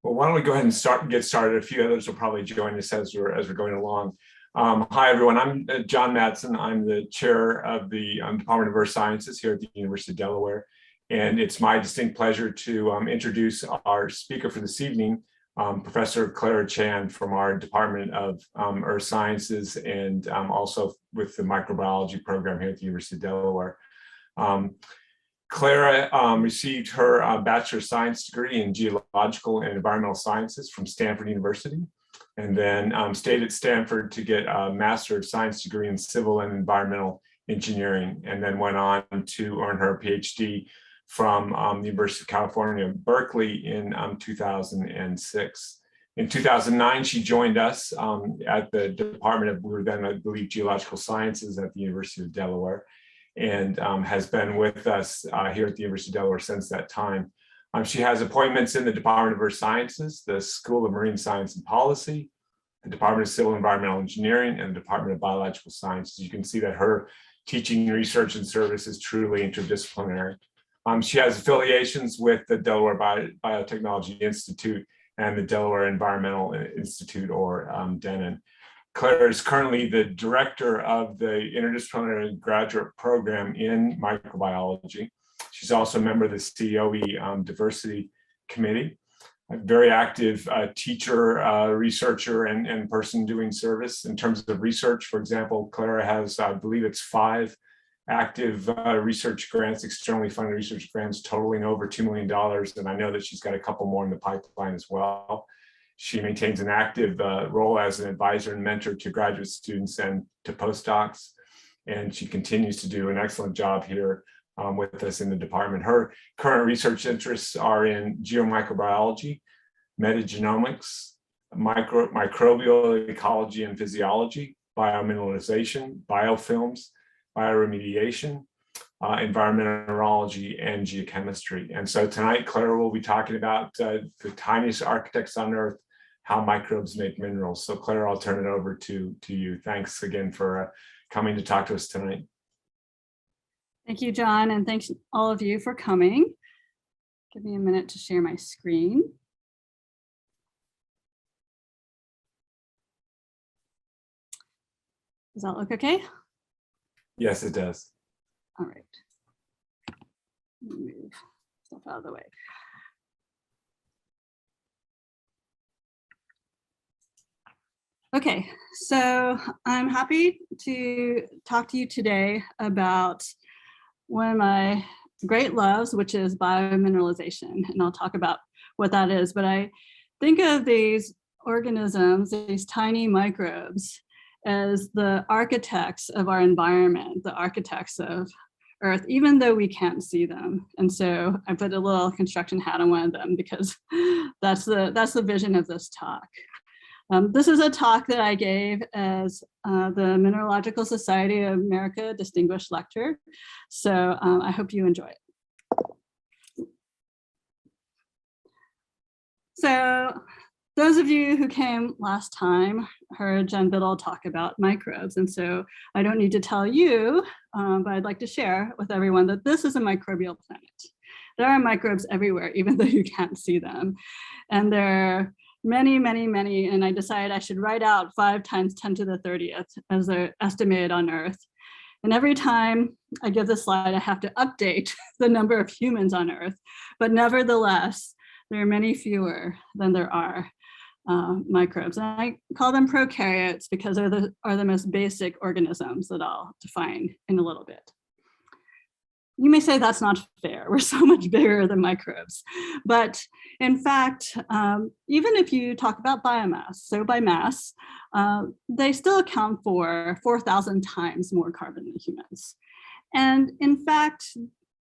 Well, why don't we go ahead and get started? A few others will probably join us as we're going along. Hi, everyone. I'm John Madsen. I'm the chair of the Department of Earth Sciences here at the University of Delaware. And it's my distinct pleasure to introduce our speaker for this evening, Professor Clara Chan from our Department of Earth Sciences and also with the microbiology program here at the University of Delaware. Clara received her Bachelor of Science degree in Geological and Environmental Sciences from Stanford University, and then stayed at Stanford to get a Master of Science degree in Civil and Environmental Engineering, and then went on to earn her PhD from the University of California, Berkeley in 2006. In 2009, she joined us at the Department of, we were then, I believe, Geological Sciences at the University of Delaware, and has been with us here at the University of Delaware since that time. She has appointments in the Department of Earth Sciences, the School of Marine Science and Policy, the Department of Civil and Environmental Engineering, and the Department of Biological Sciences. You can see that her teaching, research, and service is truly interdisciplinary. She has affiliations with the Delaware Biotechnology Institute and the Delaware Environmental Institute, or DENIN. Clara is currently the director of the interdisciplinary graduate program in microbiology. She's also a member of the COE Diversity Committee, a very active teacher, researcher, and person doing service. In terms of research, for example, Clara has, I believe it's 5 active research grants, externally funded research grants totaling over $2 million. And I know that she's got a couple more in the pipeline as well. She maintains an active role as an advisor and mentor to graduate students and to postdocs. And she continues to do an excellent job here with us in the department. Her current research interests are in geomicrobiology, metagenomics, microbial ecology and physiology, biomineralization, biofilms, bioremediation, environmentology, and geochemistry. And so tonight, Clara will be talking about the tiniest architects on Earth, how microbes make minerals. So Clara, I'll turn it over to you. Thanks again for coming to talk to us tonight. Thank you, John, and thanks all of you for coming. Give me a minute to share my screen. Does that look okay? Yes, it does. All right. Move stuff out of the way. Okay, so I'm happy to talk to you today about one of my great loves, which is biomineralization, and I'll talk about what that is. But I think of these organisms, these tiny microbes, as the architects of our environment, the architects of Earth, even though we can't see them. And so I put a little construction hat on one of them because that's the vision of this talk. This is a talk that I gave as the Mineralogical Society of America Distinguished Lecturer. So I hope you enjoy it. So those of you who came last time heard Jen Biddle talk about microbes. And so I don't need to tell you, but I'd like to share with everyone that this is a microbial planet. There are microbes everywhere, even though you can't see them. And they're many, many, many, and I decided I should write out 5 times 10 to the 30th as they're estimated on Earth. And every time I give this slide, I have to update the number of humans on Earth, but nevertheless, there are many fewer than there are microbes. And I call them prokaryotes because they're the most basic organisms that I'll define in a little bit. You may say that's not fair. We're so much bigger than microbes. But in fact, even if you talk about biomass, so by mass, they still account for 4,000 times more carbon than humans. And in fact,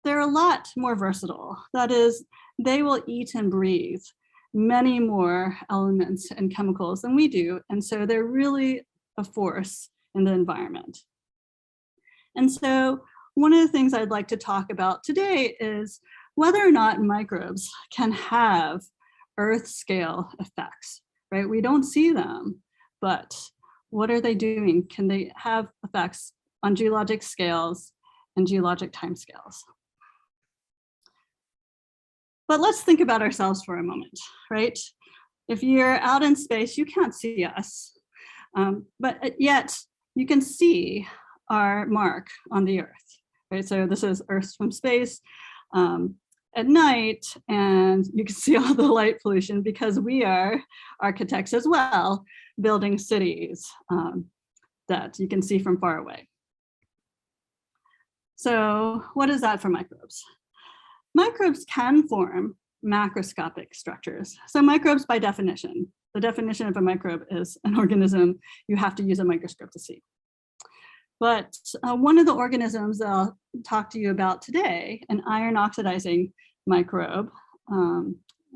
they're a lot more versatile. That is, they will eat and breathe many more elements and chemicals than we do. And so they're really a force in the environment. And so one of the things I'd like to talk about today is whether or not microbes can have Earth scale effects, right? We don't see them, but what are they doing? Can they have effects on geologic scales and geologic timescales? But let's think about ourselves for a moment, right? If you're out in space, you can't see us, but yet you can see our mark on the Earth, right? So this is Earth from space at night, and you can see all the light pollution because we are architects as well, building cities that you can see from far away. So what is that for microbes? Microbes can form macroscopic structures. So microbes, by definition, the definition of a microbe is an organism you have to use a microscope to see. But one of the organisms that I'll talk to you about today, an iron oxidizing microbe. Let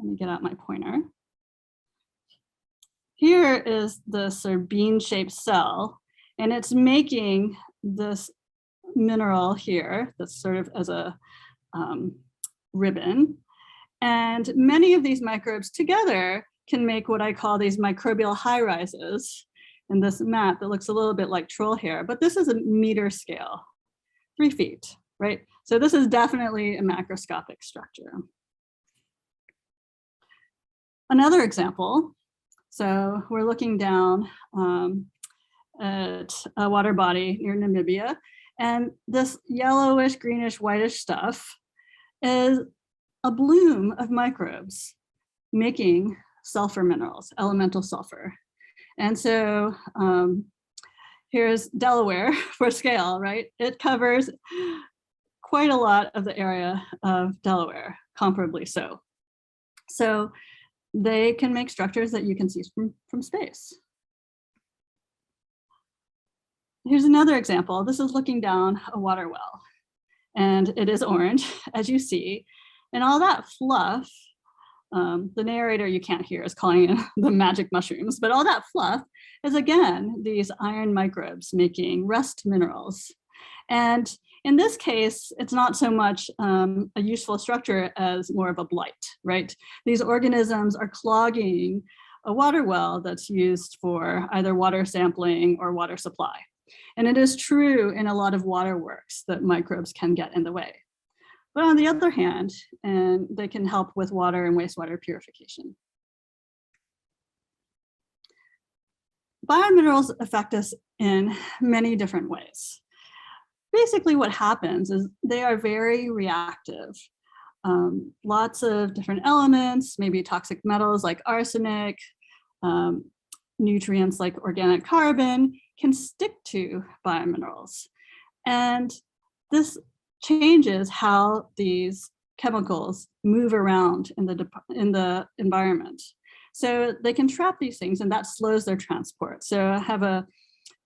me get out my pointer. Here is the sort of bean-shaped cell, and it's making this mineral here that's sort of as a ribbon. And many of these microbes together can make what I call these microbial high rises in this map that looks a little bit like troll hair, but this is a meter scale, 3 feet, right? So this is definitely a macroscopic structure. Another example, so we're looking down at a water body near Namibia, and this yellowish, greenish, whitish stuff is a bloom of microbes making sulfur minerals, elemental sulfur. And so here's Delaware for scale, right? It covers quite a lot of the area of Delaware, comparably so. So they can make structures that you can see from space. Here's another example. This is looking down a water well, and it is orange, as you see, and all that fluff, the narrator you can't hear is calling it the magic mushrooms, but all that fluff is, again, these iron microbes making rust minerals. And in this case, it's not so much a useful structure as more of a blight, right? These organisms are clogging a water well that's used for either water sampling or water supply. And it is true in a lot of waterworks that microbes can get in the way. But on the other hand, and they can help with water and wastewater purification. Biominerals affect us in many different ways. Basically what happens is they are very reactive. Lots of different elements, maybe toxic metals like arsenic, nutrients like organic carbon can stick to biominerals. And this changes how these chemicals move around in the environment. So they can trap these things, and that slows their transport. So I have a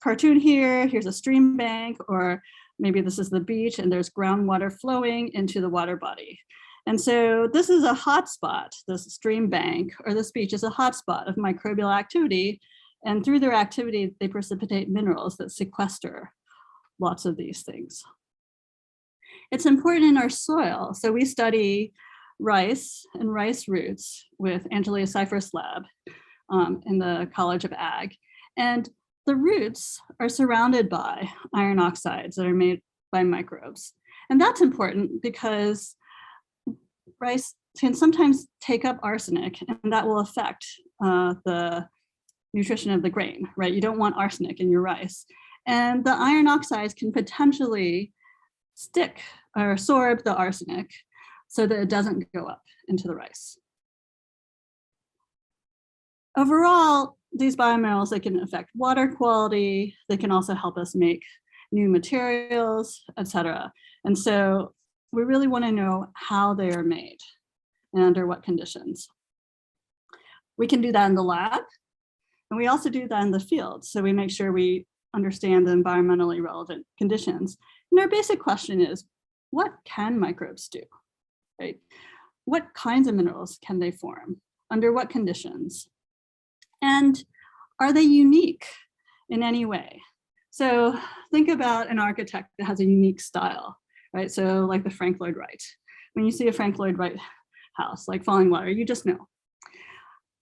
cartoon here, here's a stream bank, or maybe this is the beach and there's groundwater flowing into the water body. And so this is a hotspot, this stream bank or this beach is a hotspot of microbial activity. And through their activity, they precipitate minerals that sequester lots of these things. It's important in our soil. So we study rice and rice roots with Angelia Seifert's lab in the College of Ag. And the roots are surrounded by iron oxides that are made by microbes. And that's important because rice can sometimes take up arsenic, and that will affect the nutrition of the grain, right? You don't want arsenic in your rice. And the iron oxides can potentially stick or absorb the arsenic so that it doesn't go up into the rice. Overall, these biominerals, they can affect water quality. They can also help us make new materials, etc. And so we really want to know how they are made and under what conditions. We can do that in the lab, and we also do that in the field. So we make sure we understand the environmentally relevant conditions. And our basic question is, what can microbes do, right? What kinds of minerals can they form? Under what conditions? And are they unique in any way? So think about an architect that has a unique style, right? So like the Frank Lloyd Wright. When you see a Frank Lloyd Wright house, like Falling Water, you just know.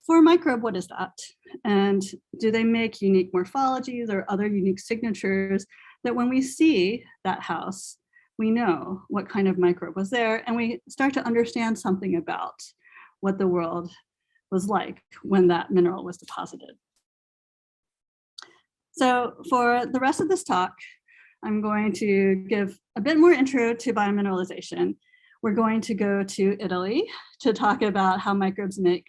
For a microbe, what is that? And do they make unique morphologies or other unique signatures that when we see that house, we know what kind of microbe was there, and we start to understand something about what the world was like when that mineral was deposited. So for the rest of this talk, I'm going to give a bit more intro to biomineralization. We're going to go to Italy to talk about how microbes make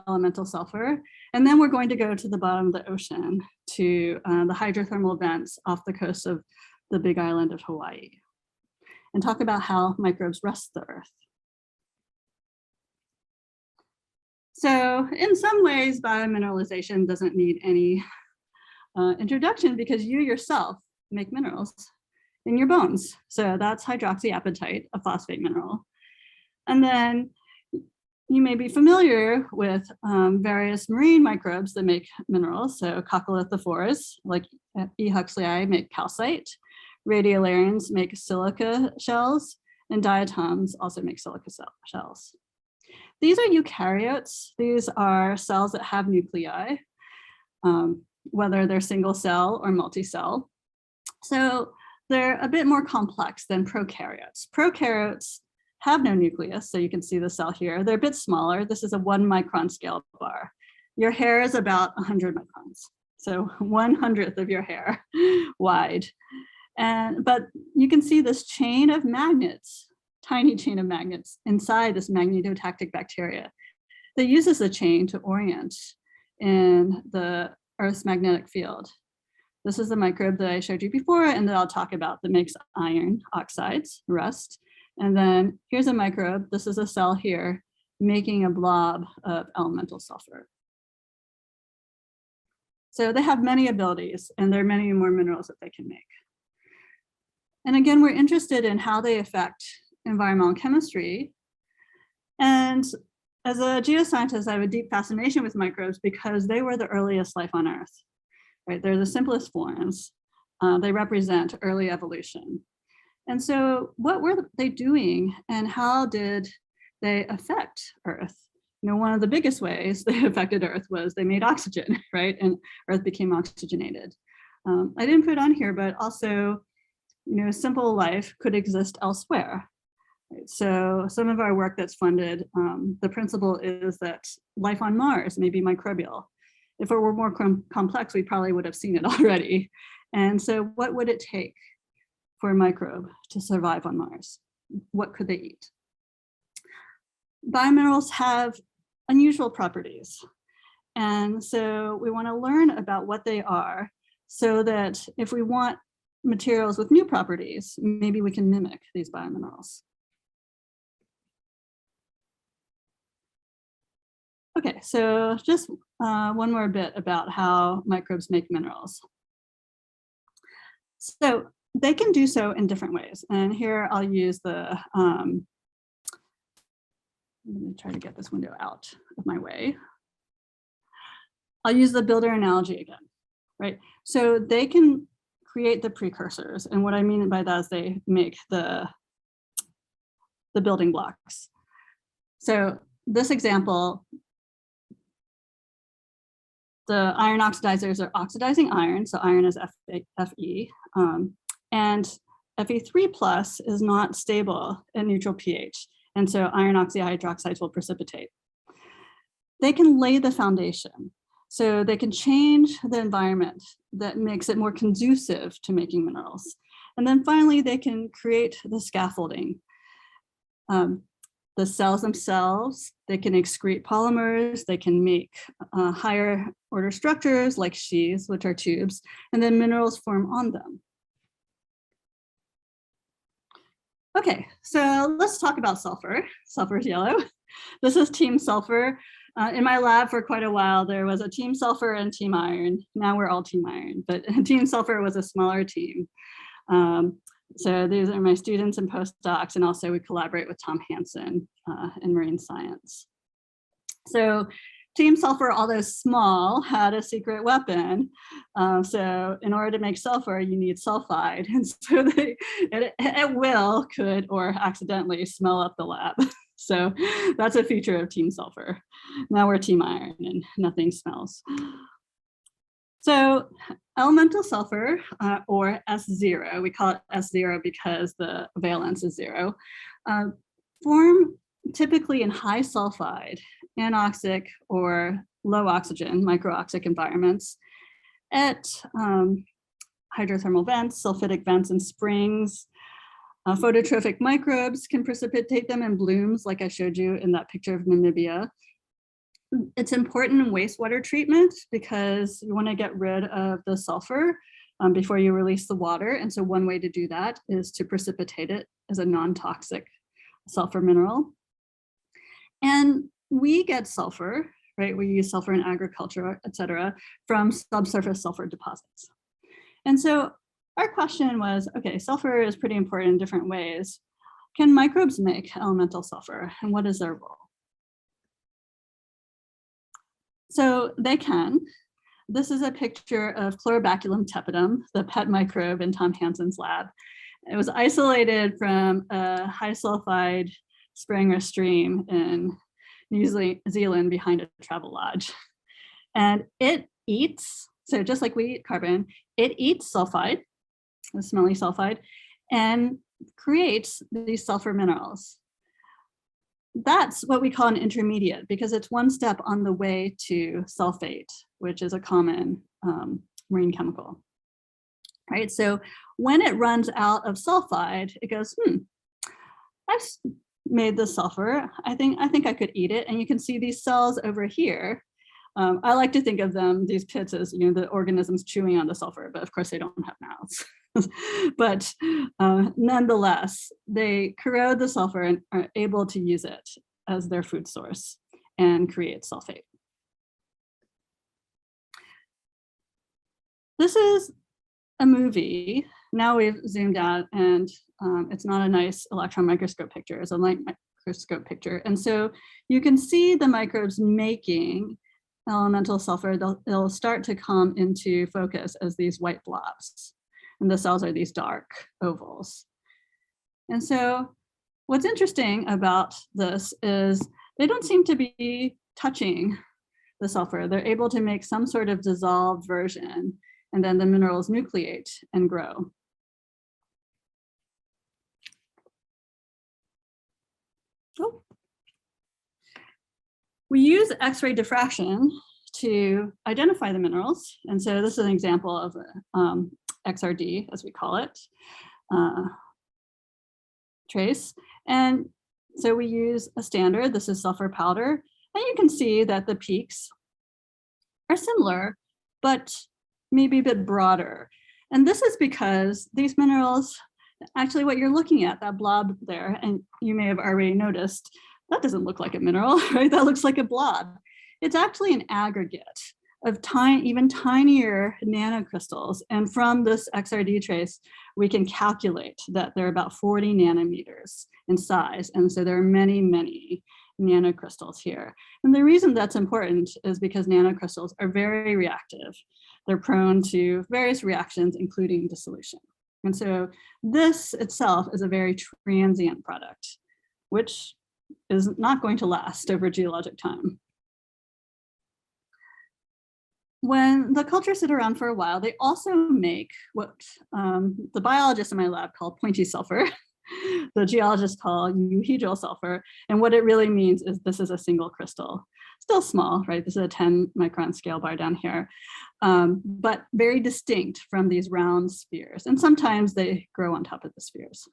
elemental sulfur. And then we're going to go to the bottom of the ocean to the hydrothermal vents off the coast of the Big Island of Hawaii and talk about how microbes rust the earth. So in some ways, biomineralization doesn't need any introduction because you yourself make minerals in your bones. So that's hydroxyapatite, a phosphate mineral. And then you may be familiar with various marine microbes that make minerals. So coccolithophores, like E. huxleyi, make calcite. Radiolarians make silica shells, and diatoms also make silica shells. These are eukaryotes. These are cells that have nuclei, whether they're single cell or multi-cell. So they're a bit more complex than prokaryotes. Prokaryotes have no nucleus, so you can see the cell here. They're a bit smaller. This is a 1 micron scale bar. Your hair is about 100 microns, so 1/100th of your hair wide. But you can see this chain of magnets, tiny chain of magnets inside this magnetotactic bacteria that uses the chain to orient in the Earth's magnetic field. This is the microbe that I showed you before and that I'll talk about that makes iron oxides, rust. And then here's a microbe. This is a cell here making a blob of elemental sulfur. So they have many abilities and there are many more minerals that they can make. And again, we're interested in how they affect environmental chemistry. And as a geoscientist, I have a deep fascination with microbes because they were the earliest life on Earth, right? They're the simplest forms. They represent early evolution. And so what were they doing and how did they affect Earth? You know, one of the biggest ways they affected Earth was they made oxygen, right? And Earth became oxygenated. I didn't put it on here, but also, you know, simple life could exist elsewhere. Right? So some of our work that's funded, the principle is that life on Mars may be microbial. If it were more complex, we probably would have seen it already. And so what would it take for a microbe to survive on Mars? What could they eat? Biominerals have unusual properties. And so we want to learn about what they are so that if we want materials with new properties, maybe we can mimic these biominerals. Okay, so just one more bit about how microbes make minerals. So they can do so in different ways. And here I'll use the, I'm going to try to get this window out of my way. I'll use the builder analogy again, right? So they can create the precursors. And what I mean by that is they make the building blocks. So this example, the iron oxidizers are oxidizing iron. So iron is Fe. And Fe3+ is not stable at neutral pH. And so iron oxyhydroxides will precipitate. They can lay the foundation. So they can change the environment that makes it more conducive to making minerals. And then finally, they can create the scaffolding. The cells themselves, they can excrete polymers, they can make higher order structures like sheaths, which are tubes, and then minerals form on them. Okay, so let's talk about sulfur. Sulfur is yellow. This is Team Sulfur. In my lab for quite a while, there was a Team Sulfur and Team Iron. Now we're all Team Iron, but Team Sulfur was a smaller team. So these are my students and postdocs, and also we collaborate with Tom Hansen in marine science. So Team Sulfur, although small, had a secret weapon. So in order to make sulfur, you need sulfide. And so they, at will, could or accidentally smell up the lab. So that's a feature of Team Sulfur. Now we're Team Iron and nothing smells. So elemental sulfur, or S0, we call it S0 because the valence is 0, form typically in high sulfide anoxic or low oxygen, microoxic environments at hydrothermal vents, sulfidic vents and springs. Phototrophic microbes can precipitate them in blooms, like I showed you in that picture of Namibia. It's important in wastewater treatment because you want to get rid of the sulfur before you release the water. And so one way to do that is to precipitate it as a non-toxic sulfur mineral. And we get sulfur, right? We use sulfur in agriculture, et cetera, from subsurface sulfur deposits. And so our question was, okay, sulfur is pretty important in different ways. Can microbes make elemental sulfur, and what is their role? So they can. This is a picture of Chlorobaculum tepidum, the pet microbe in Tom Hansen's lab. It was isolated from a high sulfide spring or stream in New Zealand behind a travel lodge. And it eats, so just like we eat carbon, it eats sulfide, the smelly sulfide, and creates these sulfur minerals. That's what we call an intermediate because it's one step on the way to sulfate, which is a common marine chemical, right? So when it runs out of sulfide, it goes, I've made the sulfur. I think I could eat it. And you can see these cells over here. I like to think of them, these pits, as the organisms chewing on the sulfur, but of course they don't have mouths. But nonetheless, they corrode the sulfur and are able to use it as their food source and create sulfate. This is a movie. Now we've zoomed out and it's not a nice electron microscope picture, it's a light microscope picture. And so you can see the microbes making elemental sulfur. They'll start to come into focus as these white blobs. And the cells are these dark ovals. And so what's interesting about this is they don't seem to be touching the sulfur. They're able to make some sort of dissolved version, and then the minerals nucleate and grow. Oh. We use X-ray diffraction to identify the minerals. And so this is an example of XRD, as we call it, trace. And so we use a standard, this is sulfur powder, and you can see that the peaks are similar, but maybe a bit broader. And this is because these minerals, actually what you're looking at, that blob there, and you may have already noticed, that doesn't look like a mineral, right? That looks like a blob. It's actually an aggregate of even tinier nanocrystals. And from this XRD trace, we can calculate that they're about 40 nanometers in size. And so there are many, many nanocrystals here. And the reason that's important is because nanocrystals are very reactive. They're prone to various reactions, including dissolution. And so this itself is a very transient product, which is not going to last over geologic time. When the cultures sit around for a while, they also make what the biologists in my lab call pointy sulfur, the geologists call Euhedral Sulfur. And what it really means is this is a single crystal, still small, right? This is a 10 micron scale bar down here, but very distinct from these round spheres. And sometimes they grow on top of the spheres.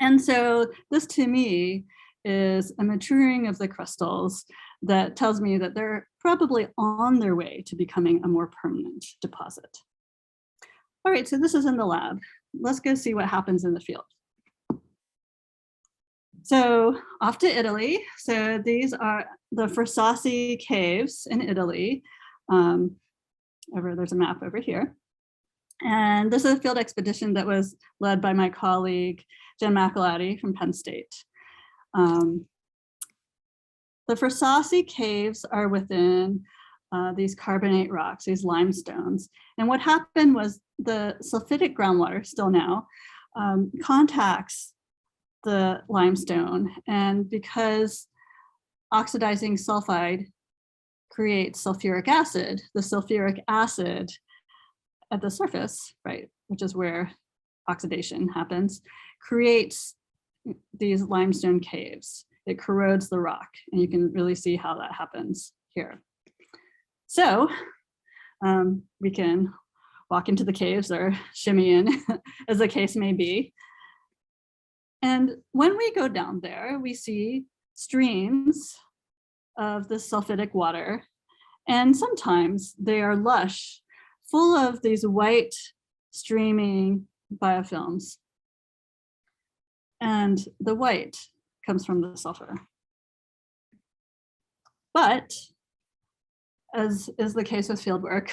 And so this to me is a maturing of the crystals that tells me that they're probably on their way to becoming a more permanent deposit. All right, so this is in the lab. Let's go see what happens in the field. So off to Italy. So these are the Saucy caves in Italy. There's a map over here. And this is a field expedition that was led by my colleague, Jen McElady from Penn State. The Saucy caves are within these carbonate rocks, these limestones. And what happened was the sulfidic groundwater, still now, contacts the limestone. And because oxidizing sulfide creates sulfuric acid, the sulfuric acid at the surface, right, which is where oxidation happens, creates these limestone caves. it corrodes the rock. And you can really see how that happens here. So we can walk into the caves or shimmy in, as the case may be. And when we go down there, we see streams of the sulfidic water. And sometimes they are lush, full of these white streaming biofilms. And the white comes from the sulfur. But as is the case with fieldwork,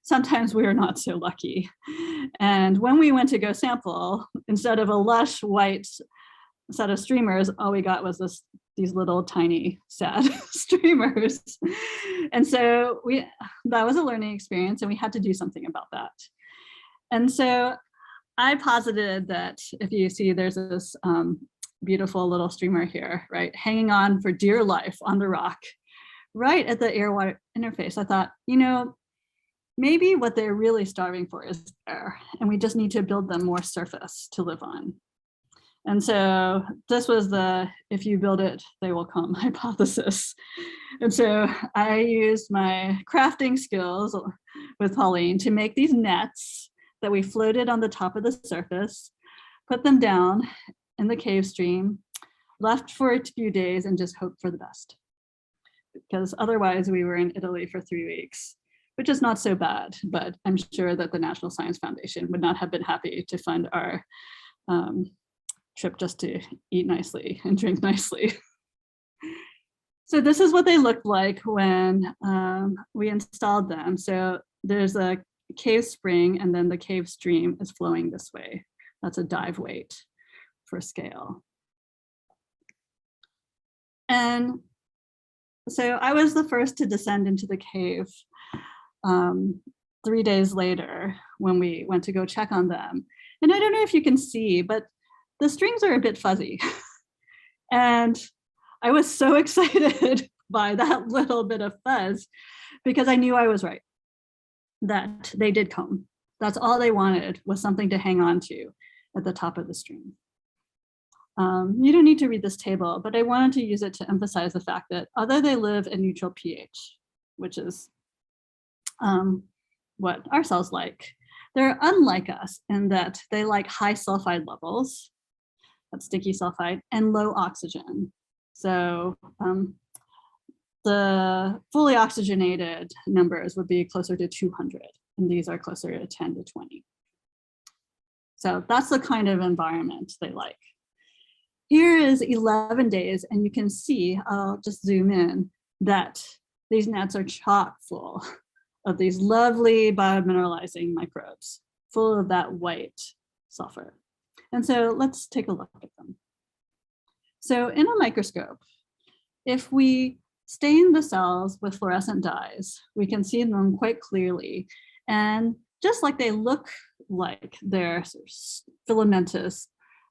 sometimes we are not so lucky. And when we went to go sample, instead of a lush white set of streamers, all we got was these little tiny sad streamers. And so that was a learning experience, and we had to do something about that. And so I posited that if you see there's this beautiful little streamer here, right, hanging on for dear life on the rock, right at the air-water interface, I thought, you know, maybe what they're really starving for is air, and we just need to build them more surface to live on. And so this was the if you build it, they will come hypothesis. And so I used my crafting skills with Pauline to make these nets that we floated on the top of the surface, put them down in the cave stream, left for a few days, and just hoped for the best. Because otherwise we were in Italy for 3 weeks, which is not so bad, but I'm sure that the National Science Foundation would not have been happy to fund our trip just to eat nicely and drink nicely. So this is what they looked like when we installed them. So there's a cave spring, and then the cave stream is flowing this way. That's a dive weight for scale. And so I was the first to descend into the cave 3 days later when we went to go check on them. And I don't know if you can see, but the strings are a bit fuzzy. And I was so excited by that little bit of fuzz because I knew I was right, that they did come. That's all they wanted, was something to hang on to at the top of the stream. You don't need to read this table, but I wanted to use it to emphasize the fact that although they live at neutral pH, which is what our cells like, they're unlike us in that they like high sulfide levels, that's sticky sulfide, and low oxygen. So the fully oxygenated numbers would be closer to 200, and these are closer to 10 to 20. So that's the kind of environment they like. Here is 11 days, and you can see, I'll just zoom in, that these nets are chock full of these lovely biomineralizing microbes, full of that white sulfur. And so let's take a look at them. So in a microscope, if we stain the cells with fluorescent dyes, we can see them quite clearly. And just like they look like they're sort of filamentous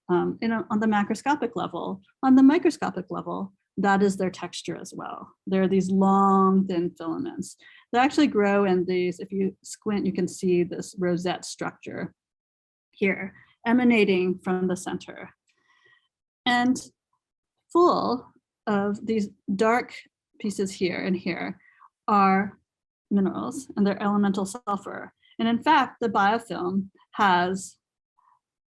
on the macroscopic level, on the microscopic level, that is their texture as well. There are these long, thin filaments that actually grow in these, if you squint, you can see this rosette structure here, emanating from the center. And full of these dark pieces here and here are minerals, and they're elemental sulfur. And in fact, the biofilm has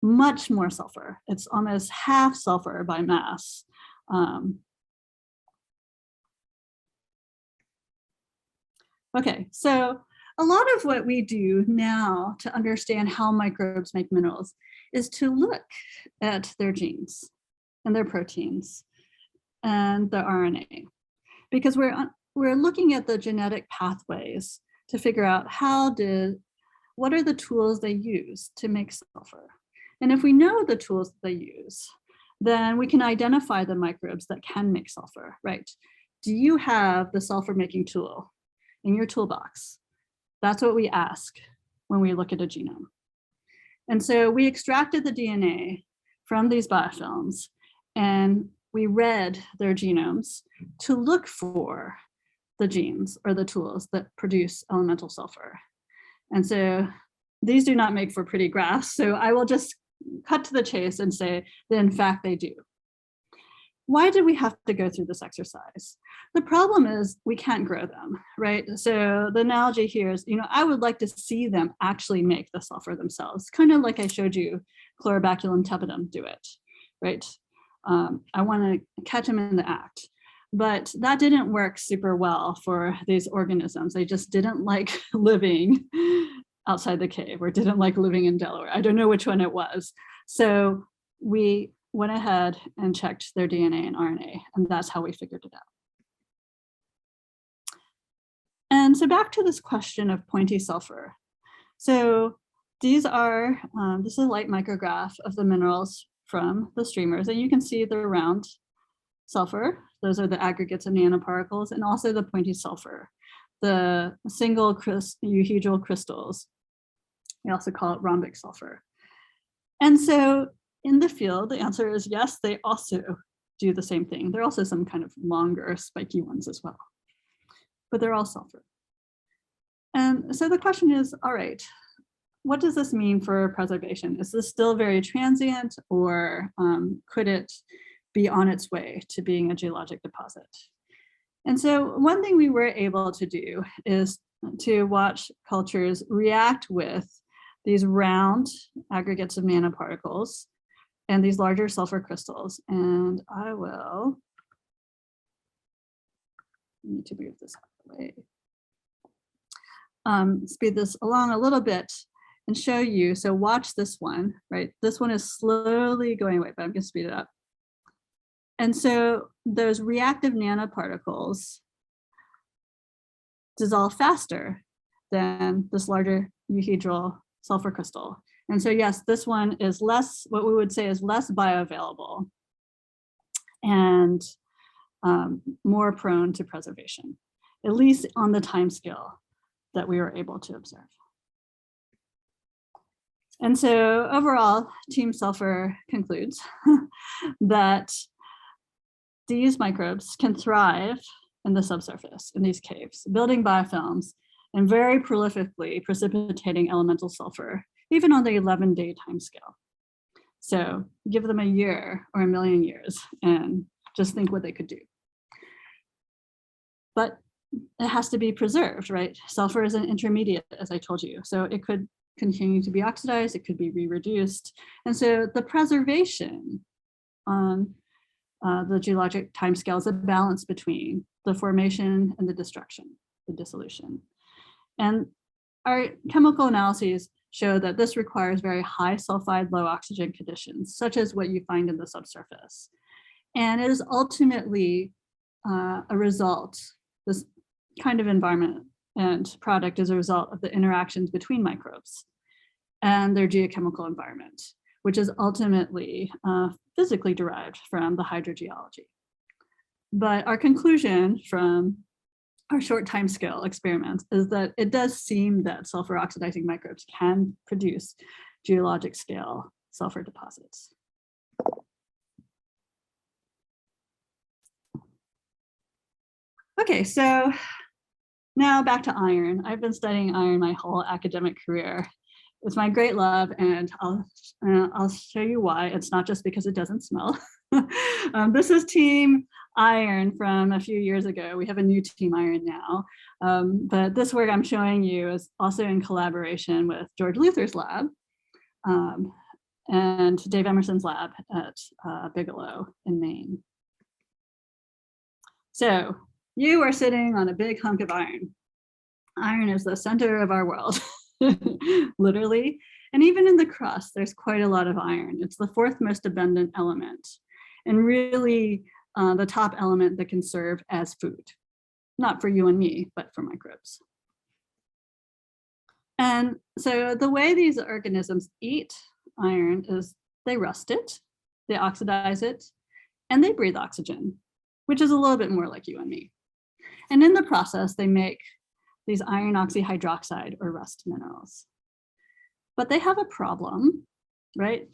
much more sulfur. It's almost half sulfur by mass. Okay, so a lot of what we do now to understand how microbes make minerals is to look at their genes and their proteins and the RNA, because we're looking at the genetic pathways to figure out what are the tools they use to make sulfur. And if we know the tools that they use, then we can identify the microbes that can make sulfur, right? Do you have the sulfur making tool in your toolbox? That's what we ask when we look at a genome. And so we extracted the DNA from these biofilms, and we read their genomes to look for the genes or the tools that produce elemental sulfur. And so these do not make for pretty graphs, so I will just cut to the chase and say that in fact they do. why did we have to go through this exercise? The problem is we can't grow them, right? So the analogy here is, I would like to see them actually make the sulfur themselves, kind of like I showed you Chlorobaculum tepidum do it, right? I want to catch them in the act. But that didn't work super well for these organisms. They just didn't like living outside the cave or didn't like living in Delaware. I don't know which one it was. So we went ahead and checked their DNA and RNA, and that's how we figured it out. And so back to this question of pointy sulfur. So these are, this is a light micrograph of the minerals from the streamers, and you can see the round sulfur. Those are the aggregates of nanoparticles, and also the pointy sulfur, the single euhedral crystals. We also call it rhombic sulfur. And so in the field, the answer is yes, they also do the same thing. There are also some kind of longer spiky ones as well, but they're all sulfur. And so the question is, all right, what does this mean for preservation? Is this still very transient, or could it be on its way to being a geologic deposit? And so one thing we were able to do is to watch cultures react with these round aggregates of nanoparticles and these larger sulfur crystals. And I will need to move this out of the way. Speed this along a little bit and show you. So watch this one, right? This one is slowly going away, but I'm going to speed it up. And so those reactive nanoparticles dissolve faster than this larger euhedral sulfur crystal. And so yes, this one is less, what we would say is less bioavailable and more prone to preservation, at least on the time scale that we were able to observe. And so overall, Team Sulfur concludes that these microbes can thrive in the subsurface, in these caves, building biofilms and very prolifically precipitating elemental sulfur, even on the 11-day timescale. So give them a year or a million years and just think what they could do. But it has to be preserved, right? Sulfur is an intermediate, as I told you. So it could continue to be oxidized, it could be re-reduced. And so the preservation on the geologic timescale is a balance between the formation and the destruction, the dissolution. And our chemical analyses show that this requires very high sulfide, low oxygen conditions, such as what you find in the subsurface. And it is ultimately a result, this kind of environment and product is a result of the interactions between microbes and their geochemical environment, which is ultimately physically derived from the hydrogeology. But our conclusion from our short timescale experiments is that it does seem that sulfur oxidizing microbes can produce geologic scale sulfur deposits. Okay, so now back to iron. I've been studying iron my whole academic career. It's my great love, and I'll show you why. It's not just because it doesn't smell. This is Team Iron from a few years ago. We have a new Team Iron now. But this work I'm showing you is also in collaboration with George Luther's lab and Dave Emerson's lab at Bigelow in Maine. So you are sitting on a big hunk of iron. Iron is the center of our world. Literally, and even in the crust, there's quite a lot of iron. It's the fourth most abundant element, and really the top element that can serve as food, not for you and me, but for microbes. And so the way these organisms eat iron is they rust it, they oxidize it, and they breathe oxygen, which is a little bit more like you and me. And in the process, they make these iron oxyhydroxide or rust minerals. But they have a problem, right?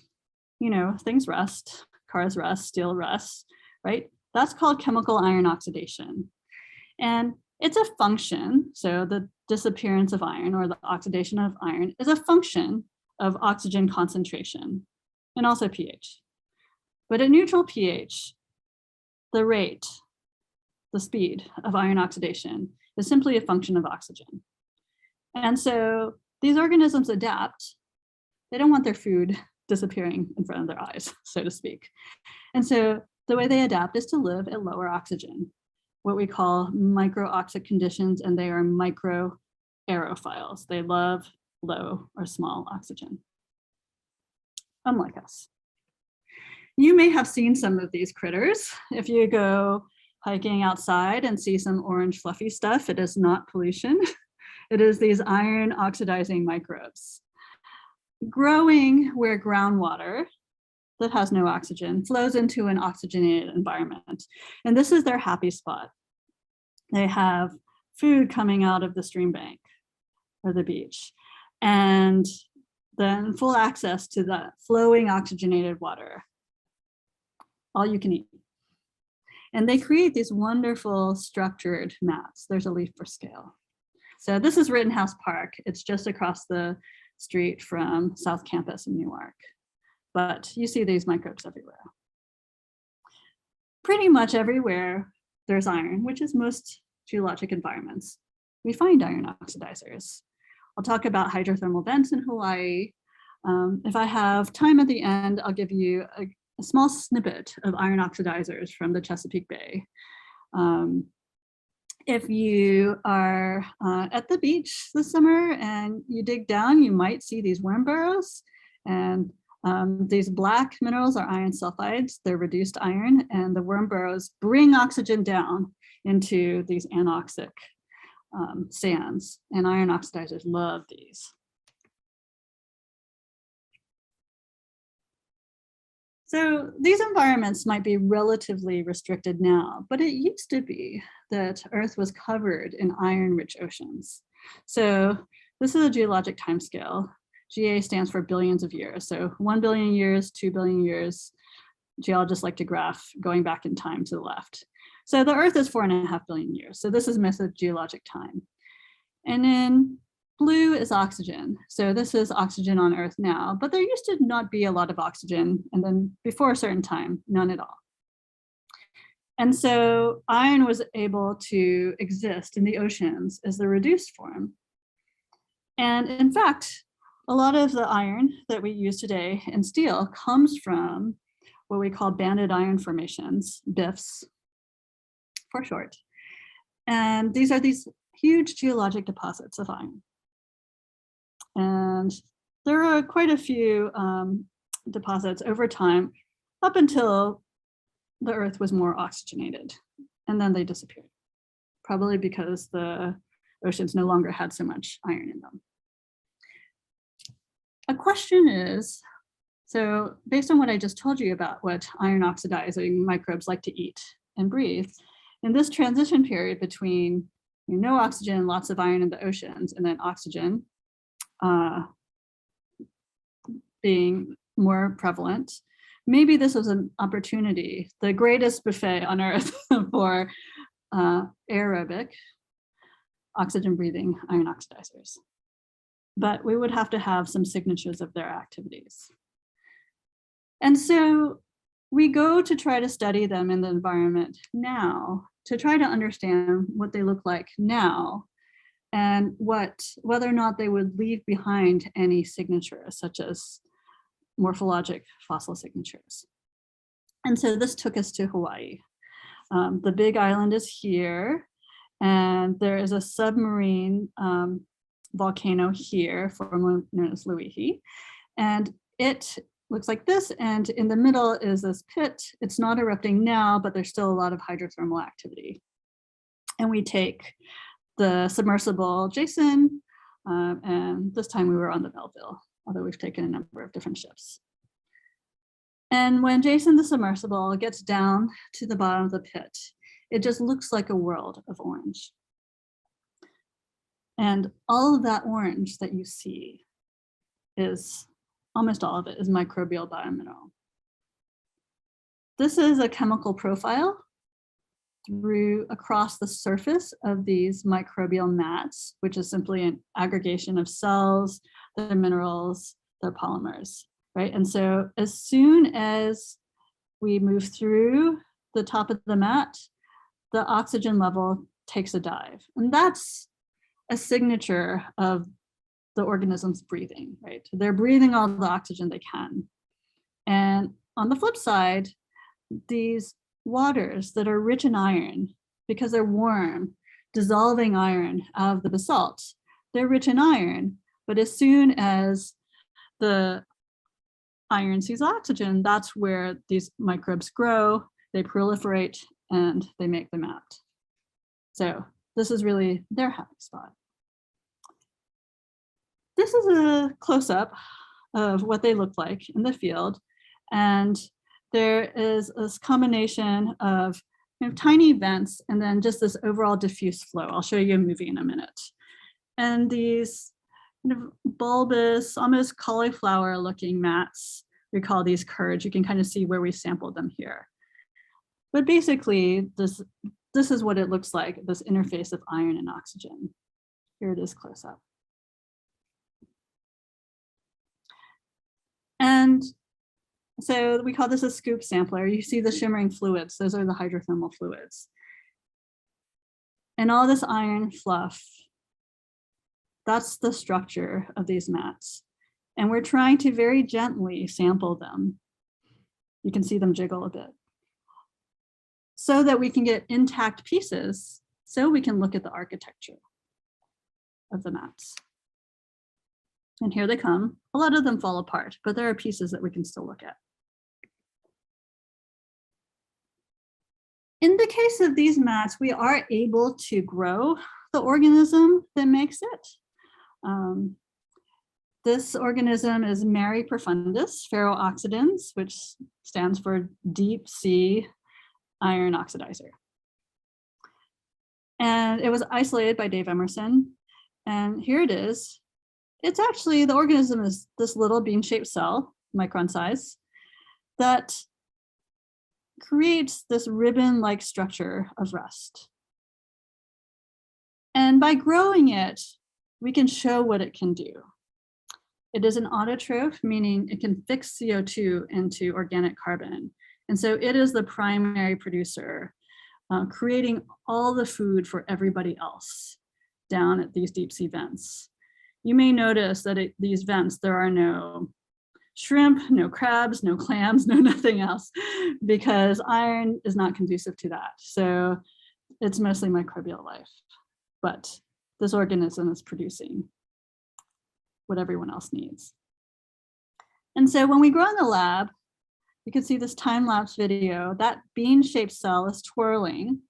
You know, things rust, cars rust, steel rust, right? That's called chemical iron oxidation. And it's a function, so the disappearance of iron or the oxidation of iron is a function of oxygen concentration and also pH. But at neutral pH, the rate, the speed of iron oxidation is simply a function of oxygen. And so these organisms adapt. They don't want their food disappearing in front of their eyes, so to speak. And so the way they adapt is to live at lower oxygen, what we call micro-oxic conditions, and they are micro-aerophiles. They love low or small oxygen, unlike us. You may have seen some of these critters. If you go hiking outside and see some orange fluffy stuff, it is not pollution. It is these iron oxidizing microbes growing where groundwater that has no oxygen flows into an oxygenated environment. And this is their happy spot. They have food coming out of the stream bank or the beach, and then full access to the flowing oxygenated water, all you can eat. And they create these wonderful structured mats. There's a leaf for scale. So this is Rittenhouse Park. It's just across the street from South Campus in Newark. But you see these microbes everywhere. Pretty much everywhere there's iron, which is most geologic environments, we find iron oxidizers. I'll talk about hydrothermal vents in Hawaii. If I have time at the end, I'll give you a small snippet of iron oxidizers from the Chesapeake Bay. If you are at the beach this summer and you dig down, you might see these worm burrows. And these black minerals are iron sulfides. They're reduced iron, and the worm burrows bring oxygen down into these anoxic sands. And iron oxidizers love these. So these environments might be relatively restricted now, but it used to be that Earth was covered in iron-rich oceans. So this is a geologic timescale. GA stands for billions of years. So 1 billion years, 2 billion years. Geologists like to graph going back in time to the left. So the Earth is 4.5 billion years. So this is geologic time. And then blue is oxygen. So this is oxygen on Earth now, but there used to not be a lot of oxygen. And then before a certain time, none at all. And so iron was able to exist in the oceans as the reduced form. And in fact, a lot of the iron that we use today in steel comes from what we call banded iron formations, BIFs for short. And these are these huge geologic deposits of iron. And there are quite a few deposits over time up until the Earth was more oxygenated, and then they disappeared, probably because the oceans no longer had so much iron in them. A question is, so based on what I just told you about what iron oxidizing microbes like to eat and breathe, in this transition period between no oxygen, lots of iron in the oceans, and then oxygen being more prevalent, maybe this was an opportunity, the greatest buffet on Earth for aerobic oxygen breathing iron oxidizers. But we would have to have some signatures of their activities. And so we go to try to study them in the environment now, to try to understand what they look like now, and whether or not they would leave behind any signatures, such as morphologic fossil signatures. And so this took us to Hawaii. The big island is here, and there is a submarine volcano here, formerly known as Luihi. And it looks like this, and in the middle is this pit. It's not erupting now, but there's still a lot of hydrothermal activity. And we take the submersible Jason, and this time we were on the Melville, although we've taken a number of different ships. And when Jason the submersible gets down to the bottom of the pit, it just looks like a world of orange. And all of that orange that you see is, almost all of it is microbial biomineral. This is a chemical profile across the surface of these microbial mats, which is simply an aggregation of cells, their minerals, their polymers, right? And so as soon as we move through the top of the mat, the oxygen level takes a dive. And that's a signature of the organism's breathing, right? They're breathing all the oxygen they can. And on the flip side, these waters that are rich in iron, because they're warm, dissolving iron out of the basalt, they're rich in iron, but as soon as the iron sees oxygen, that's where these microbes grow, they proliferate, and they make the mat. So this is really their happy spot. This is a close-up of what they look like in the field. And there is this combination of tiny vents and then just this overall diffuse flow. I'll show you a movie in a minute. And these kind of bulbous, almost cauliflower-looking mats, we call these curds. You can kind of see where we sampled them here. But basically, this is what it looks like, this interface of iron and oxygen. Here it is close up. And so we call this a scoop sampler. You see the shimmering fluids. Those are the hydrothermal fluids. And all this iron fluff, that's the structure of these mats. And we're trying to very gently sample them. You can see them jiggle a bit, so that we can get intact pieces, so we can look at the architecture of the mats. And here they come. A lot of them fall apart, but there are pieces that we can still look at. In the case of these mats, we are able to grow the organism that makes it. This organism is Mary profundus ferrooxidans, which stands for deep sea iron oxidizer. And it was isolated by Dave Emerson. And here it is. It's actually, the organism is this little bean-shaped cell, micron size, that creates this ribbon-like structure of rust. And by growing it, we can show what it can do. It is an autotroph, meaning it can fix CO2 into organic carbon. And so it is the primary producer, creating all the food for everybody else down at these deep sea vents. You may notice that at these vents, there are no shrimp, no crabs, no clams, no nothing else, because iron is not conducive to that. So it's mostly microbial life, but this organism is producing what everyone else needs. And so when we grow in the lab, you can see this time-lapse video, that bean-shaped cell is twirling.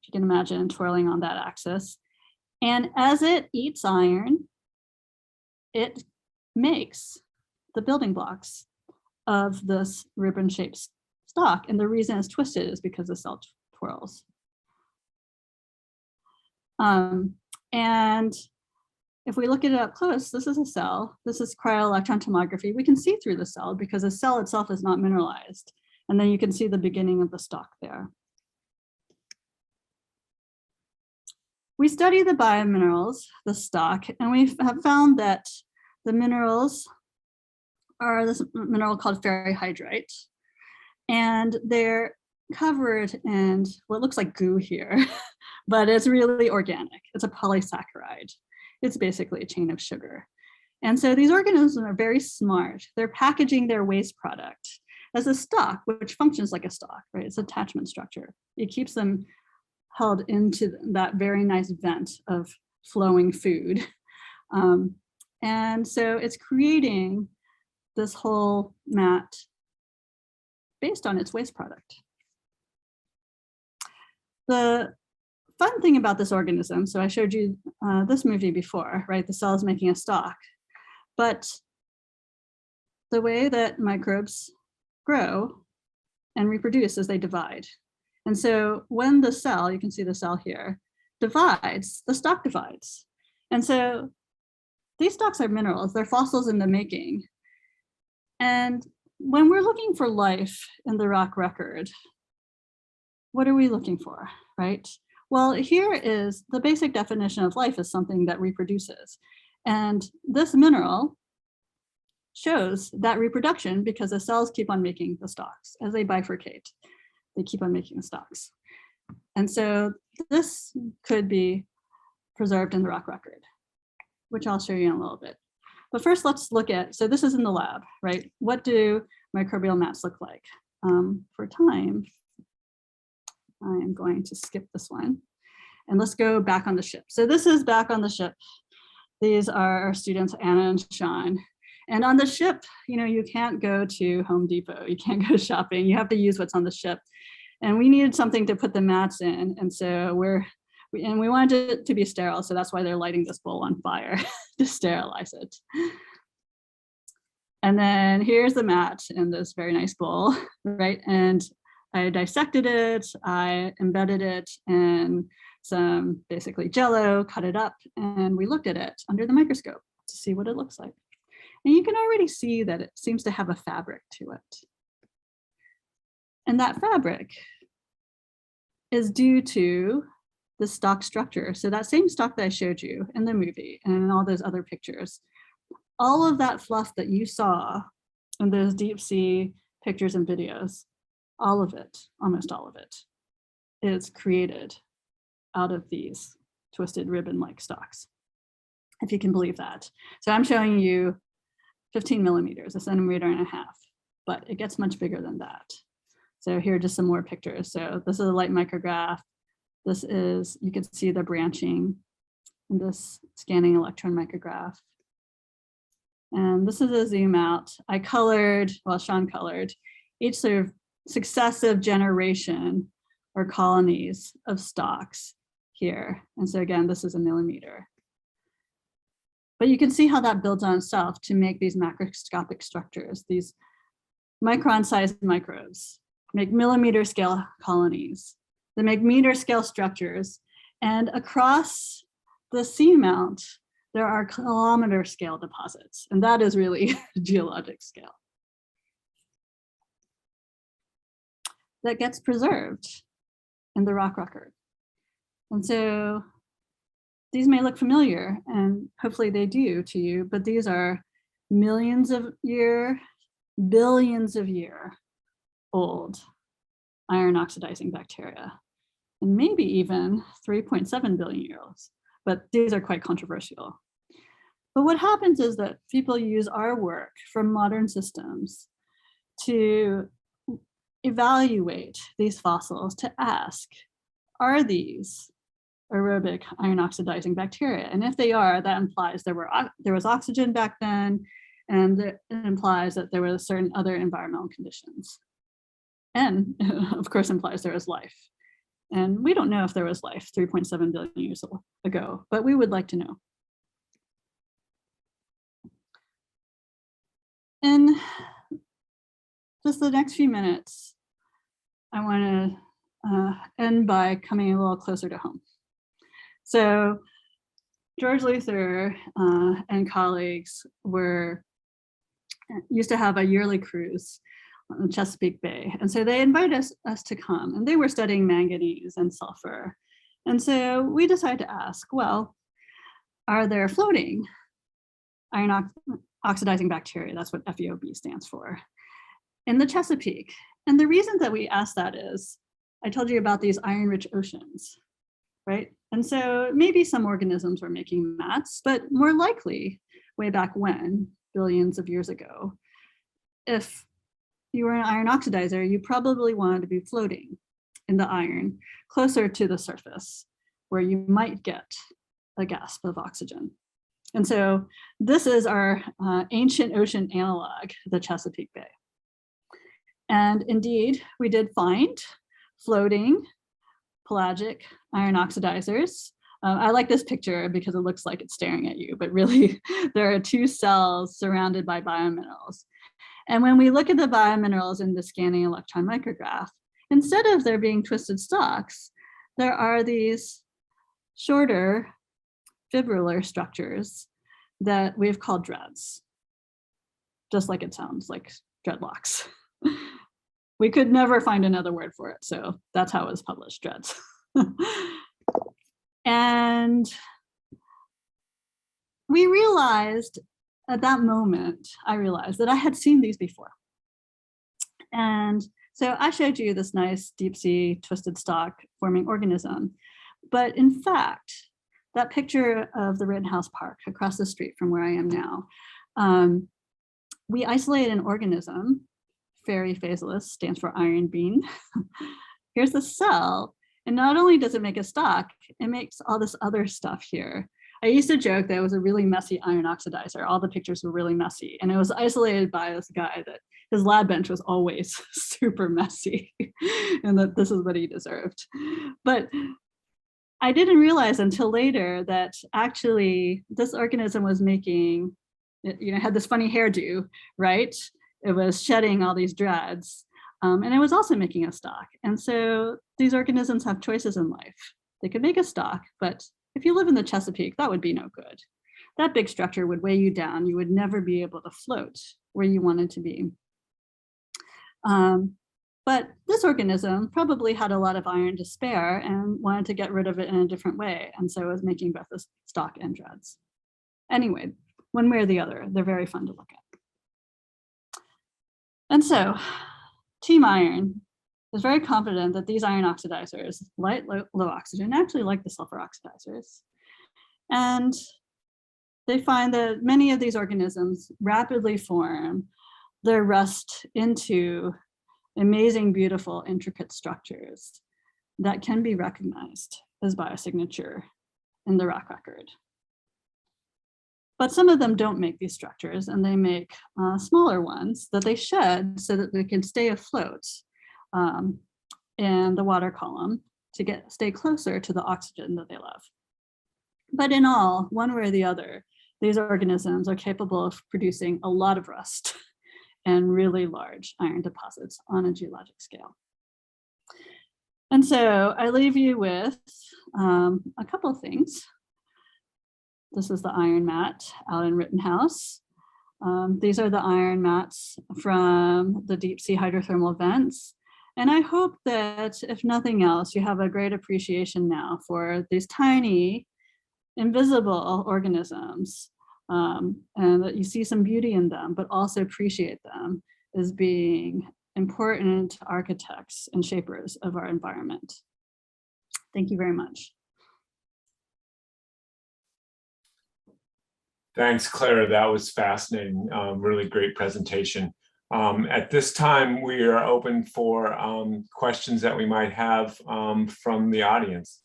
If you can imagine twirling on that axis. And as it eats iron, it makes the building blocks of this ribbon-shaped stalk. And the reason it's twisted is because the cell twirls. And if we look at it up close, this is a cell. This is cryo-electron tomography. We can see through the cell because the cell itself is not mineralized. And then you can see the beginning of the stalk there. We study the biominerals, the stalk, and we have found that the minerals are this mineral called ferrihydrite. And they're covered in what looks like goo here, but it's really organic. It's a polysaccharide. It's basically a chain of sugar. And so these organisms are very smart. They're packaging their waste product as a stalk, which functions like a stalk, right? It's attachment structure. It keeps them held into that very nice vent of flowing food. And so it's creating this whole mat based on its waste product. The fun thing about this organism, so I showed you this movie before, right? The cell is making a stalk, but the way that microbes grow and reproduce is they divide. And so when the cell, you can see the cell here, divides, the stalk divides. And so these stalks are minerals, they're fossils in the making. And when we're looking for life in the rock record, what are we looking for, right? Well, here is the basic definition of life is something that reproduces. And this mineral shows that reproduction because the cells keep on making the stalks as they bifurcate. they keep on making the stalks. And so this could be preserved in the rock record, which I'll show you in a little bit. But first, let's look at, so this is in the lab, right? What do microbial mats look like? For time, I am going to skip this one. And let's go back on the ship. So this is back on the ship. These are our students, Anna and Sean. And on the ship, you can't go to Home Depot. You can't go shopping. You have to use what's on the ship. And we needed something to put the mats in. And so we wanted it to be sterile. So that's why they're lighting this bowl on fire to sterilize it. And then here's the mat in this very nice bowl, right? And I dissected it, I embedded it in some basically Jello, cut it up, and we looked at it under the microscope to see what it looks like. And you can already see that it seems to have a fabric to it. And that fabric is due to the stalk structure. So that same stalk that I showed you in the movie and in all those other pictures, all of that fluff that you saw in those deep sea pictures and videos, all of it, almost all of it, is created out of these twisted ribbon-like stalks, if you can believe that. So I'm showing you 15 millimeters, 1.5 centimeters, but it gets much bigger than that. So here are just some more pictures. So this is a light micrograph. This is, you can see the branching in this scanning electron micrograph. And this is a zoom out. I colored, well, Sean colored, each sort of successive generation or colonies of stalks here. And so again, this is 1 millimeter. But you can see how that builds on itself to make these macroscopic structures, these micron-sized microbes, make millimeter scale colonies, they make meter scale structures. And across the seamount, there are kilometer scale deposits. And that is really geologic scale. That gets preserved in the rock record. And so these may look familiar, and hopefully they do to you, but these are millions of year, billions of year old iron oxidizing bacteria, and maybe even 3.7 billion years old, but these are quite controversial. But what happens is that people use our work from modern systems to evaluate these fossils to ask, are these aerobic iron oxidizing bacteria? And if they are, that implies there was oxygen back then, and it implies that there were certain other environmental conditions. And of course implies there was life. And we don't know if there was life 3.7 billion years ago, but we would like to know. In just the next few minutes, I want to end by coming a little closer to home. So George Luther and colleagues used to have a yearly cruise on Chesapeake Bay. And so they invited us to come, and they were studying manganese and sulfur. And so we decided to ask, well, are there floating iron oxidizing bacteria? That's what FeOB stands for, in the Chesapeake. And the reason that we asked that is, I told you about these iron-rich oceans, right? And so maybe some organisms were making mats, but more likely, way back when, billions of years ago, if you were an iron oxidizer, you probably wanted to be floating in the iron closer to the surface, where you might get a gasp of oxygen. And so this is our ancient ocean analog, the Chesapeake Bay. And indeed, we did find floating pelagic iron oxidizers. I like this picture because it looks like it's staring at you, but really there are two cells surrounded by biominerals. And when we look at the biominerals in the scanning electron micrograph, instead of there being twisted stalks, there are these shorter fibrillar structures that we've called dreads, just like it sounds, like dreadlocks. We could never find another word for it, so that's how it was published, dreads. And we realized at that moment, I realized that I had seen these before. And So I showed you this nice deep sea twisted stalk forming organism. But in fact, that picture of the Rittenhouse Park across the street from where I am now, we isolated an organism, fairy phaseless, stands for iron bean. Here's the cell. And not only does it make a stalk, it makes all this other stuff here. I used to joke that it was a really messy iron oxidizer. All the pictures were really messy. And it was isolated by this guy that his lab bench was always super messy and that this is what he deserved. But I didn't realize until later that actually this organism was making, had this funny hairdo, right? It was shedding all these dreads. And it was also making a stalk. And so these organisms have choices in life. They could make a stalk, but if you live in the Chesapeake, that would be no good. That big structure would weigh you down. You would never be able to float where you wanted to be. But this organism probably had a lot of iron to spare and wanted to get rid of it in a different way. And so it was making both the stalk and dreads. Anyway, one way or the other, they're very fun to look at. And so Team Iron is very confident that these iron oxidizers, light, low oxygen, actually like the sulfur oxidizers. And they find that many of these organisms rapidly form their rust into amazing, beautiful, intricate structures that can be recognized as biosignature in the rock record. But some of them don't make these structures, and they make smaller ones that they shed so that they can stay afloat in the water column to stay closer to the oxygen that they love. But in all, one way or the other, these organisms are capable of producing a lot of rust and really large iron deposits on a geologic scale. And so I leave you with a couple of things. This is the iron mat out in Rittenhouse. These are the iron mats from the deep sea hydrothermal vents. And I hope that if nothing else, you have a great appreciation now for these tiny, invisible organisms, and that you see some beauty in them, but also appreciate them as being important architects and shapers of our environment. Thank you very much. Thanks, Clara. That was fascinating. Really great presentation. At this time, we are open for questions that we might have from the audience.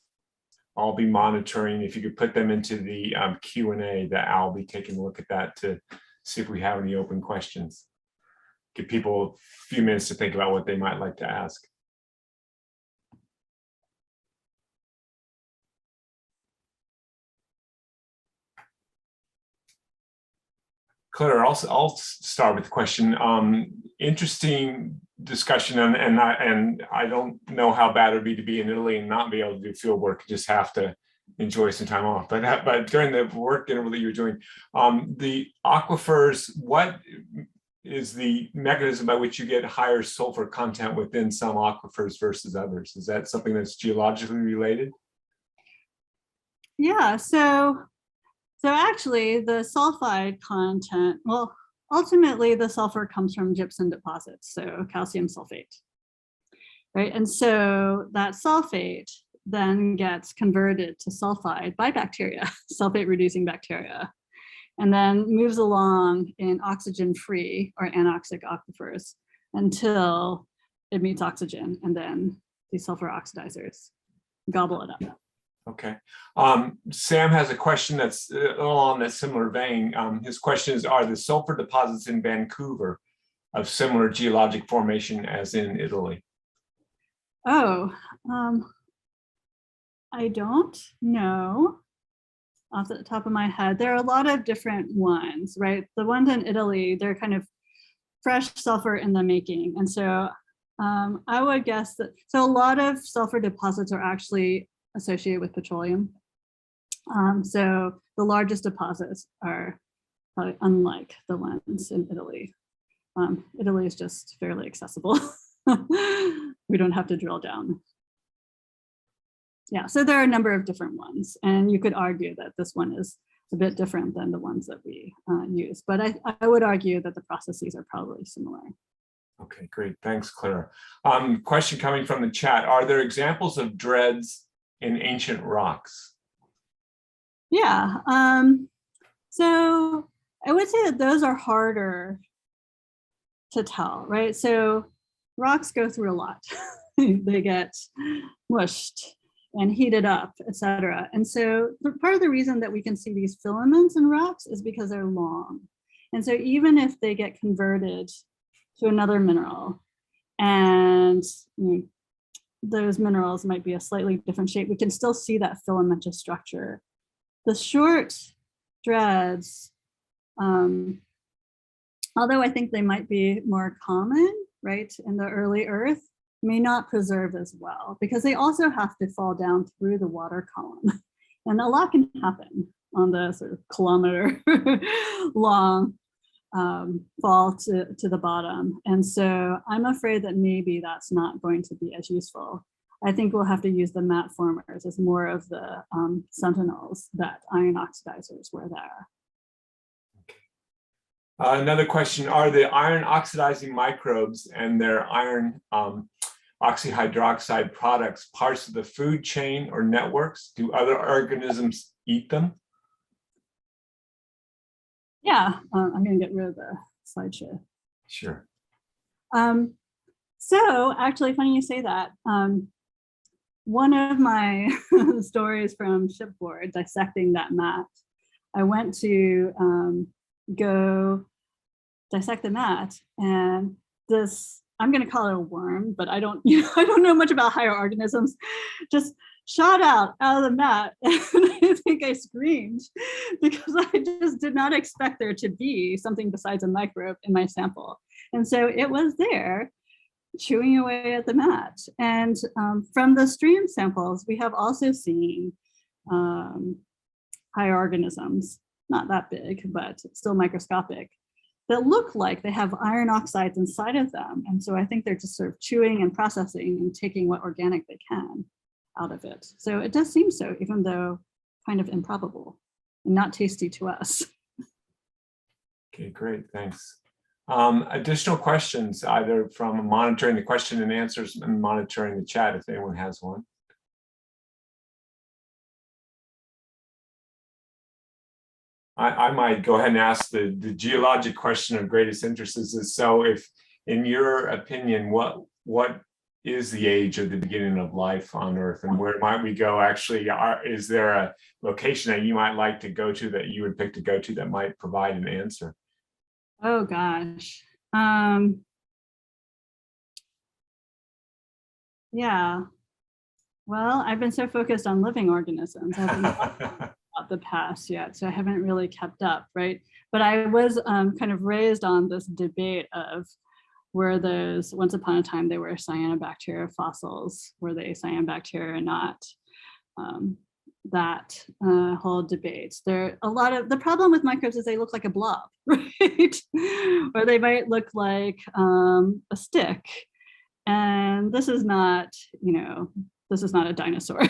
I'll be monitoring. If you could put them into the Q&A, that I'll be taking a look at that to see if we have any open questions. Give people a few minutes to think about what they might like to ask. Clara, I'll start with the question. Interesting discussion, and I don't know how bad it would be to be in Italy and not be able to do field work, just have to enjoy some time off. But during the work interval that you were doing, the aquifers, what is the mechanism by which you get higher sulfur content within some aquifers versus others? Is that something that's geologically related? Yeah, so actually the sulfide content, well, ultimately the sulfur comes from gypsum deposits, so calcium sulfate, right? And so that sulfate then gets converted to sulfide by bacteria, sulfate reducing bacteria, and then moves along in oxygen-free or anoxic aquifers until it meets oxygen, and then these sulfur oxidizers gobble it up. Okay. Sam has a question that's along that similar vein. His question is, are the sulfur deposits in Vancouver of similar geologic formation as in Italy? Oh, I don't know off the top of my head. There are a lot of different ones, right? The ones in Italy, they're kind of fresh sulfur in the making. And so I would guess that, so a lot of sulfur deposits are actually associated with petroleum. So the largest deposits are probably unlike the ones in Italy. Italy is just fairly accessible. We don't have to drill down. Yeah, so there are a number of different ones, and you could argue that this one is a bit different than the ones that we use, but I would argue that the processes are probably similar. Okay, great. Thanks, Clara. Question coming from the chat. Are there examples of dreads in ancient rocks? Yeah. So I would say that those are harder to tell, right? So rocks go through a lot. They get mushed and heated up, etc. And so part of the reason that we can see these filaments in rocks is because they're long. And so even if they get converted to another mineral and those minerals might be a slightly different shape, we can still see that filamentous structure. The short dreads, although I think they might be more common, right, in the early Earth, may not preserve as well because they also have to fall down through the water column. And a lot can happen on the sort of kilometer long fall to the bottom. And so I'm afraid that maybe that's not going to be as useful. I think we'll have to use the mat formers as more of the sentinels that iron oxidizers were there. Another question, are the iron oxidizing microbes and their iron oxyhydroxide products parts of the food chain or networks? Do other organisms eat them? Yeah, I'm going to get rid of the slideshow. Sure. So actually, funny you say that. One of my stories from shipboard dissecting that mat, I went to go dissect the mat, and this, I'm going to call it a worm, but I don't know much about higher organisms, just shot out of the mat. And I think I screamed because I just did not expect there to be something besides a microbe in my sample. And so it was there chewing away at the mat. And from the stream samples, we have also seen higher organisms, not that big, but still microscopic, that look like they have iron oxides inside of them. And so I think they're just sort of chewing and processing and taking what organic they can out of it. So it does seem so, even though kind of improbable and not tasty to us. Okay, great, thanks. Additional questions, either from monitoring the question and answers and monitoring the chat, if anyone has one. I might go ahead and ask the geologic question of greatest interest. Is so, if, in your opinion, what is the age of the beginning of life on Earth, and where might we go? Actually, is there a location that you might like to go to, that you would pick to go to, that might provide an answer? Oh gosh. Yeah. Well, I've been so focused on living organisms. I haven't thought about the past yet, so I haven't really kept up, right? But I was kind of raised on this debate of, were those, once upon a time, they were cyanobacteria fossils, were they cyanobacteria or not? That whole debate. There a lot of, the problem with microbes is they look like a blob, right? Or they might look like a stick. And this is not, this is not a dinosaur.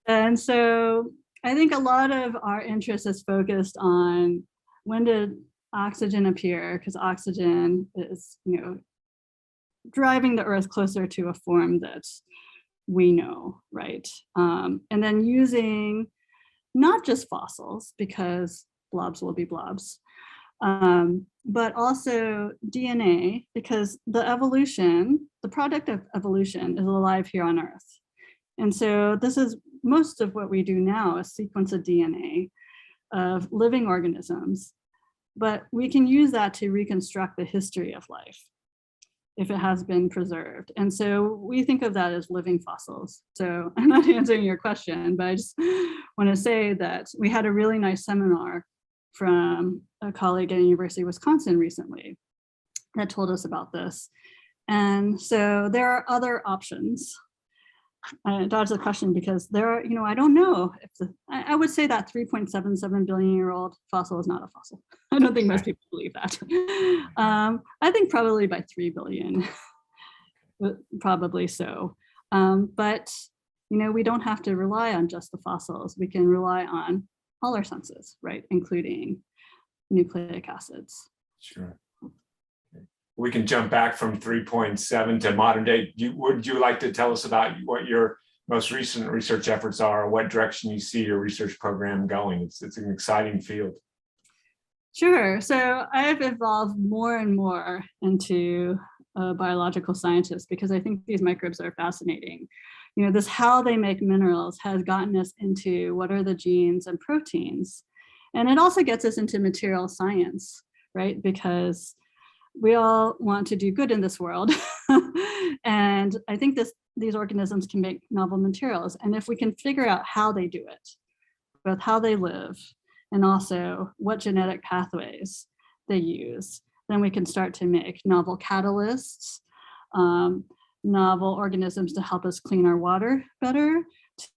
And so I think a lot of our interest is focused on, when did oxygen appear? Because oxygen is, driving the Earth closer to a form that we know, right? And then using not just fossils, because blobs will be blobs, but also DNA, because the product of evolution is alive here on Earth. And so this is most of what we do now, a sequence of DNA of living organisms, but we can use that to reconstruct the history of life if it has been preserved. And so we think of that as living fossils. So I'm not answering your question, but I just want to say that we had a really nice seminar from a colleague at the University of Wisconsin recently that told us about this. And so there are other options. I dodged the question because there are, I don't know if I would say that 3.77 billion year old fossil is not a fossil. I don't think most people believe that. I think probably by 3 billion, probably so. But, we don't have to rely on just the fossils. We can rely on all our senses, right? Including nucleic acids. Sure. Okay. we can jump back from 3.7 to modern day. Would you like to tell us about what your most recent research efforts are, or what direction you see your research program going? It's an exciting field. Sure. So I've evolved more and more into a biological scientist because I think these microbes are fascinating. You know, this how they make minerals has gotten us into what are the genes and proteins. And it also gets us into material science, right? Because we all want to do good in this world. And I think these organisms can make novel materials. And if we can figure out how they do it, both how they live and also what genetic pathways they use, then we can start to make novel catalysts, novel organisms to help us clean our water better,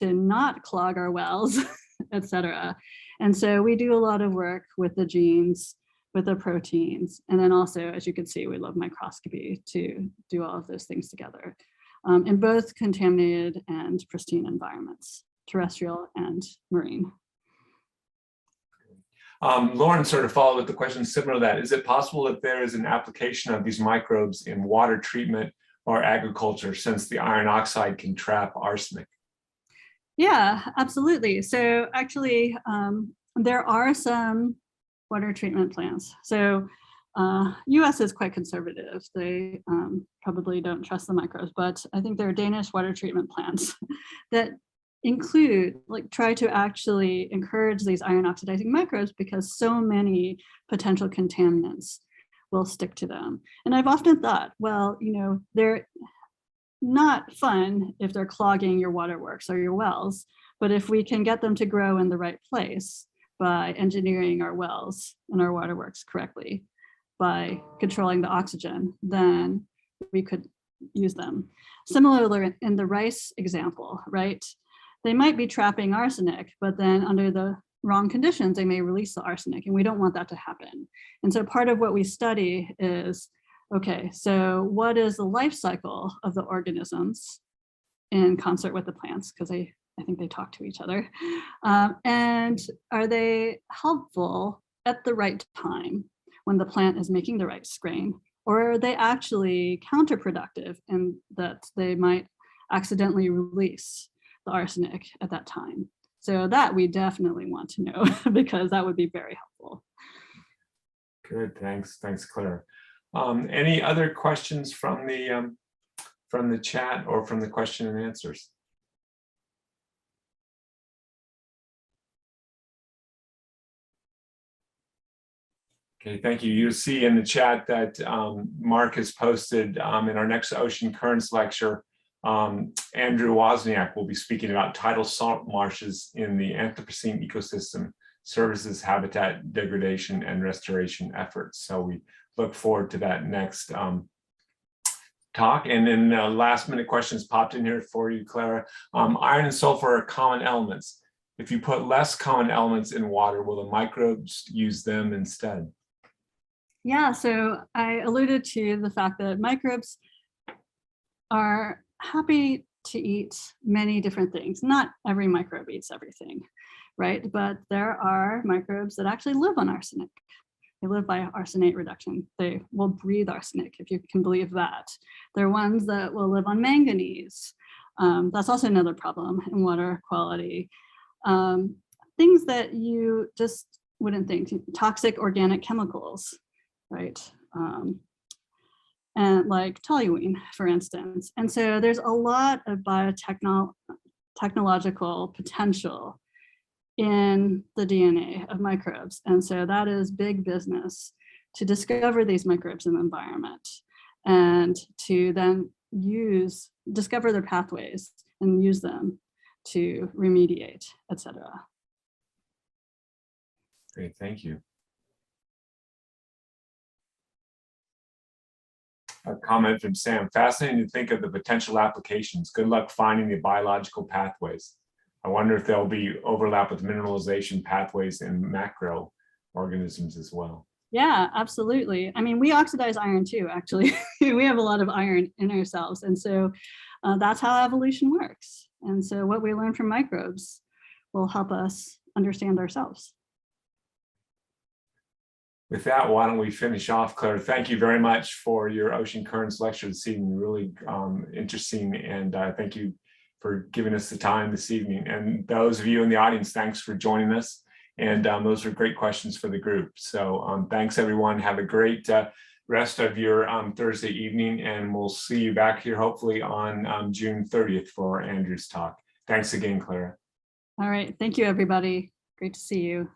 to not clog our wells, etc. And so we do a lot of work with the genes, with the proteins, and then also, as you can see, we love microscopy to do all of those things together in both contaminated and pristine environments, terrestrial and marine. Lauren sort of followed with the question similar to that. Is it possible that there is an application of these microbes in water treatment or agriculture, since the iron oxide can trap arsenic? Yeah, absolutely. So actually, there are some water treatment plants. So US is quite conservative. They probably don't trust the microbes, but I think there are Danish water treatment plants that include, like, try to actually encourage these iron oxidizing microbes because so many potential contaminants will stick to them. And I've often thought, well, you know, they're not fun if they're clogging your waterworks or your wells, but if we can get them to grow in the right place by engineering our wells and our waterworks correctly, by controlling the oxygen, then we could use them. Similarly, in the rice example, right? They might be trapping arsenic, but then under the wrong conditions, they may release the arsenic, and we don't want that to happen. And so part of what we study is, okay, so what is the life cycle of the organisms in concert with the plants? Because I think they talk to each other. And are they helpful at the right time when the plant is making the right strain? Or are they actually counterproductive in that they might accidentally release the arsenic at that time? So that we definitely want to know because that would be very helpful. Good, thanks, Clara. Any other questions from the chat or from the question and answers? Okay, thank you. You see in the chat that Mark has posted in our next Ocean Currents lecture, Andrew Wozniak will be speaking about tidal salt marshes in the Anthropocene ecosystem, services, habitat degradation, and restoration efforts. So we look forward to that next talk. And then last minute questions popped in here for you, Clara. Iron and sulfur are common elements. If you put less common elements in water, will the microbes use them instead? Yeah, so I alluded to the fact that microbes are happy to eat many different things. Not every microbe eats everything, right? But there are microbes that actually live on arsenic. They live by arsenate reduction. They will breathe arsenic, if you can believe that. There are ones that will live on manganese. That's also another problem in water quality. Things that you just wouldn't think, toxic organic chemicals, right? And like toluene, for instance. And so there's a lot of biotechnological potential in the DNA of microbes. And so that is big business to discover these microbes in the environment and to then discover their pathways and use them to remediate, etc. Great, thank you. A comment from Sam. Fascinating to think of the potential applications. Good luck finding the biological pathways. I wonder if there'll be overlap with mineralization pathways in macroorganisms as well. Yeah, absolutely. I mean, we oxidize iron too, actually. We have a lot of iron in ourselves. And so that's how evolution works. And so what we learn from microbes will help us understand ourselves. with that, why don't we finish off, Clara? Thank you very much for your ocean currents lecture this evening. Really interesting, and thank you for giving us the time this evening. And those of you in the audience, thanks for joining us. And those were great questions for the group. So thanks, everyone. Have a great rest of your Thursday evening, and we'll see you back here hopefully on June 30th for Andrew's talk. Thanks again, Clara. All right. Thank you, everybody. Great to see you.